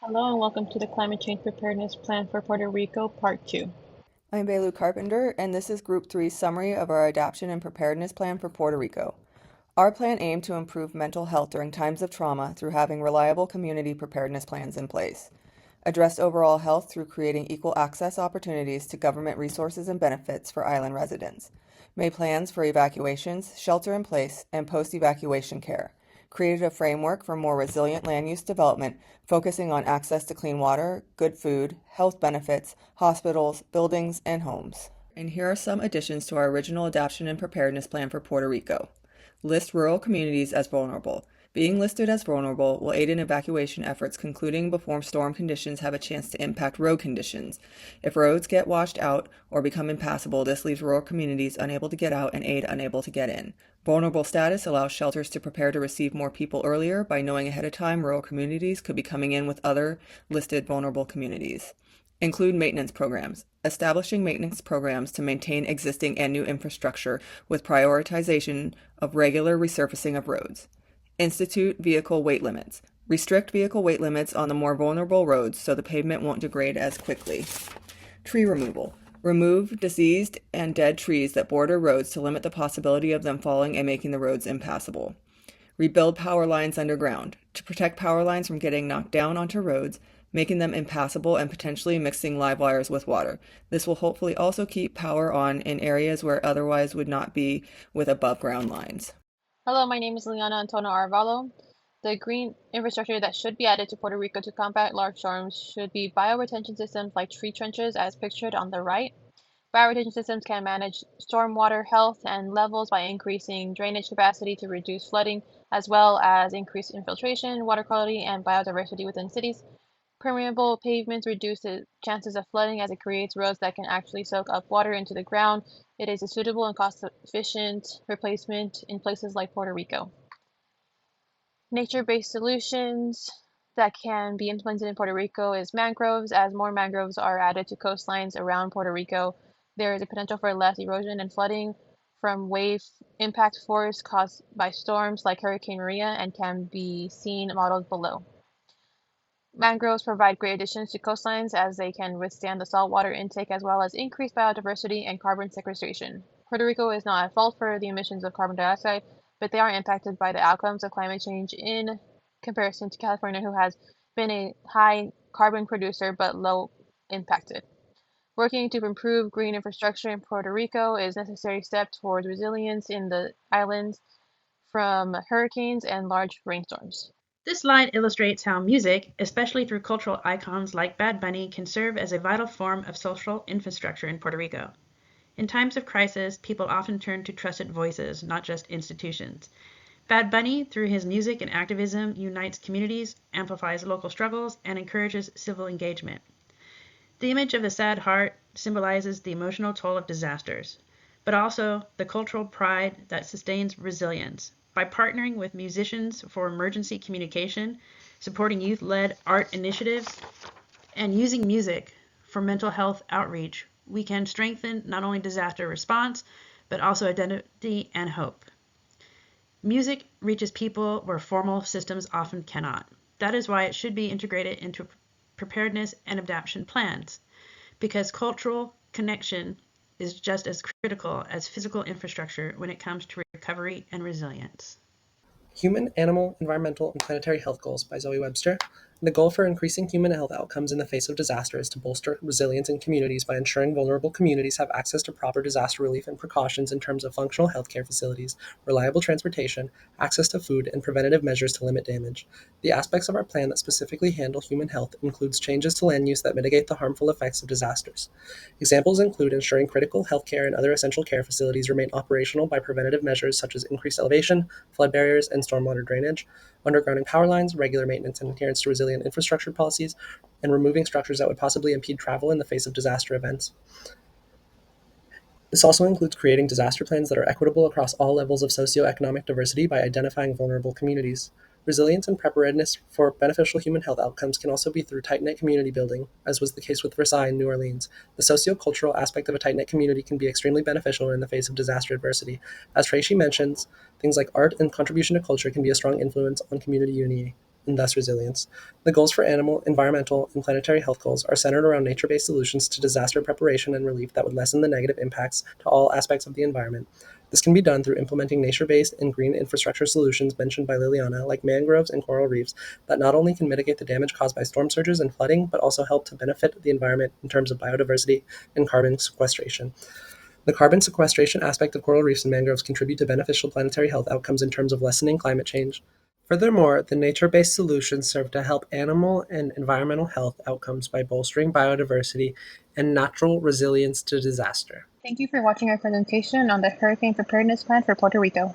Hello and welcome to the Climate Change Preparedness Plan for Puerto Rico, Part 2. I'm Belu Carpenter, and this is Group 3's summary of our Adaption and Preparedness Plan for Puerto Rico. Our plan aimed to improve mental health during times of trauma through having reliable community preparedness plans in place, address overall health through creating equal access opportunities to government resources and benefits for island residents, made plans for evacuations, shelter in place, and post-evacuation care, created a framework for more resilient land use development, focusing on access to clean water, good food, health benefits, hospitals, buildings, and homes. And here are some additions to our original adaptation and preparedness plan for Puerto Rico. List rural communities as vulnerable. Being listed as vulnerable will aid in evacuation efforts concluding before storm conditions have a chance to impact road conditions. If roads get washed out or become impassable, this leaves rural communities unable to get out and aid unable to get in. Vulnerable status allows shelters to prepare to receive more people earlier by knowing ahead of time rural communities could be coming in with other listed vulnerable communities. Include maintenance programs. Establishing maintenance programs to maintain existing and new infrastructure with prioritization of regular resurfacing of roads. Institute vehicle weight limits. Restrict vehicle weight limits on the more vulnerable roads so the pavement won't degrade as quickly. Tree removal. Remove diseased and dead trees that border roads to limit the possibility of them falling and making the roads impassable. Rebuild power lines underground. To protect power lines from getting knocked down onto roads, making them impassable and potentially mixing live wires with water. This will hopefully also keep power on in areas where otherwise would not be with above ground lines. Hello, my name is Liana Antono Arvalo. The green infrastructure that should be added to Puerto Rico to combat large storms should be bioretention systems like tree trenches as pictured on the right. Bioretention systems can manage stormwater health and levels by increasing drainage capacity to reduce flooding, as well as increase infiltration, water quality, and biodiversity within cities. Permeable pavements reduce the chances of flooding as it creates roads that can actually soak up water into the ground. It is a suitable and cost-efficient replacement in places like Puerto Rico. Nature-based solutions that can be implemented in Puerto Rico is mangroves. As more mangroves are added to coastlines around Puerto Rico, there is a potential for less erosion and flooding from wave impact force caused by storms like Hurricane Maria and can be seen modeled below. Mangroves provide great additions to coastlines as they can withstand the saltwater intake as well as increase biodiversity and carbon sequestration. Puerto Rico is not at fault for the emissions of carbon dioxide, but they are impacted by the outcomes of climate change in comparison to California, who has been a high carbon producer but low impacted. Working to improve green infrastructure in Puerto Rico is a necessary step towards resilience in the islands from hurricanes and large rainstorms. This slide illustrates how music, especially through cultural icons like Bad Bunny, can serve as a vital form of social infrastructure in Puerto Rico. In times of crisis, people often turn to trusted voices, not just institutions. Bad Bunny, through his music and activism, unites communities, amplifies local struggles, and encourages civil engagement. The image of the sad heart symbolizes the emotional toll of disasters, but also the cultural pride that sustains resilience. By partnering with musicians for emergency communication, supporting youth-led art initiatives, and using music for mental health outreach, we can strengthen not only disaster response, but also identity and hope. Music reaches people where formal systems often cannot. That is why it should be integrated into preparedness and adaptation plans, because cultural connection is just as critical as physical infrastructure when it comes to recovery and resilience. Human, Animal, Environmental, and Planetary Health Goals by Zoe Webster. The goal for increasing human health outcomes in the face of disaster is to bolster resilience in communities by ensuring vulnerable communities have access to proper disaster relief and precautions in terms of functional healthcare facilities, reliable transportation, access to food, and preventative measures to limit damage. The aspects of our plan that specifically handle human health includes changes to land use that mitigate the harmful effects of disasters. Examples include ensuring critical healthcare and other essential care facilities remain operational by preventative measures such as increased elevation, flood barriers, and stormwater drainage, undergrounding power lines, regular maintenance and adherence to resilient infrastructure policies, and removing structures that would possibly impede travel in the face of disaster events. This also includes creating disaster plans that are equitable across all levels of socioeconomic diversity by identifying vulnerable communities. Resilience and preparedness for beneficial human health outcomes can also be through tight-knit community building, as was the case with Versailles and New Orleans. The socio-cultural aspect of a tight-knit community can be extremely beneficial in the face of disaster adversity. As Tracy mentions, things like art and contribution to culture can be a strong influence on community unity. and thus resilience. The goals for animal, environmental, and planetary health goals are centered around nature-based solutions to disaster preparation and relief that would lessen the negative impacts to all aspects of the environment. This can be done through implementing nature-based and green infrastructure solutions mentioned by Liliana, like mangroves and coral reefs, that not only can mitigate the damage caused by storm surges and flooding, but also help to benefit the environment in terms of biodiversity and carbon sequestration. The carbon sequestration aspect of coral reefs and mangroves contribute to beneficial planetary health outcomes in terms of lessening climate change. Furthermore, the nature-based solutions serve to help animal and environmental health outcomes by bolstering biodiversity and natural resilience to disaster. Thank you for watching our presentation on the Hurricane Preparedness Plan for Puerto Rico.